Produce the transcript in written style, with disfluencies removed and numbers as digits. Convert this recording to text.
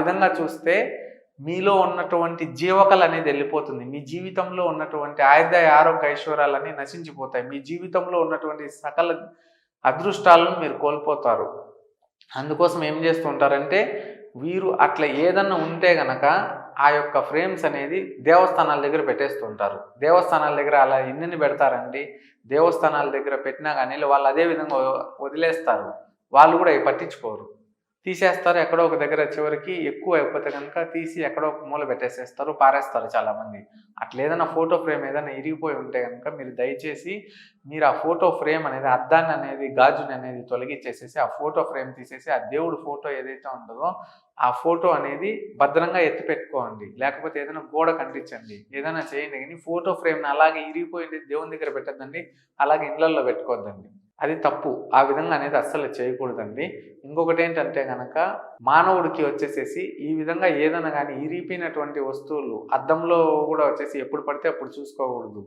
విధంగా చూస్తే మీలో ఉన్నటువంటి జీవకళ అనేది వెళ్ళిపోతుంది. మీ జీవితంలో ఉన్నటువంటి ఆయుర్దాయ ఆరోగ్య ఐశ్వర్యాలన్నీ నశించిపోతాయి. మీ జీవితంలో ఉన్నటువంటి సకల అదృష్టాలను మీరు కోల్పోతారు. అందుకోసం ఏం చేస్తూ ఉంటారంటే వీరు అట్లా ఏదన్నా ఉంటే గనక ఆ యొక్క ఫ్రేమ్స్ అనేది దేవస్థానాల దగ్గర పెట్టేస్తుంటారు. దేవస్థానాల దగ్గర అలా ఎన్ని పెడతారండి. దేవస్థానాల దగ్గర పెట్టినా కానీ వాళ్ళు అదే విధంగా వదిలేస్తారు. వాళ్ళు కూడా పట్టించుకోరు, తీసేస్తారు. ఎక్కడో ఒక దగ్గర చివరికి ఎక్కువ అయిపోతే కనుక తీసి ఎక్కడో ఒక మూల పెట్టేసేస్తారు, పారేస్తారు చాలామంది. అట్లా ఏదైనా ఫోటో ఫ్రేమ్ ఏదైనా ఇరిగిపోయి ఉంటే కనుక మీరు దయచేసి మీరు ఆ ఫోటో ఫ్రేమ్ అనేది అద్దాన్ని అనేది గాజుని అనేది తొలగించేసేసి ఆ ఫోటో ఫ్రేమ్ తీసేసి ఆ దేవుడు ఫోటో ఏదైతే ఉంటుందో ఆ ఫోటో అనేది భద్రంగా ఎత్తి పెట్టుకోండి. లేకపోతే ఏదైనా గోడ కంటించండి, ఏదైనా చేయండి. కానీ ఫోటో ఫ్రేమ్ని అలాగే ఇరిగిపోయింది దేవుని దగ్గర పెట్టద్దండి, అలాగే ఇళ్లల్లో పెట్టుకోవద్దండి. అది తప్పు. ఆ విధంగా అనేది అస్సలు చేయకూడదండి. ఇంకొకటి ఏంటంటే కనుక మానవుడికి వచ్చేసేసి ఈ విధంగా ఏదైనా కానీ ఇరిగిపోయినటువంటి వస్తువులు అద్దంలో కూడా వచ్చేసి ఎప్పుడు పడితే అప్పుడు చూసుకోకూడదు.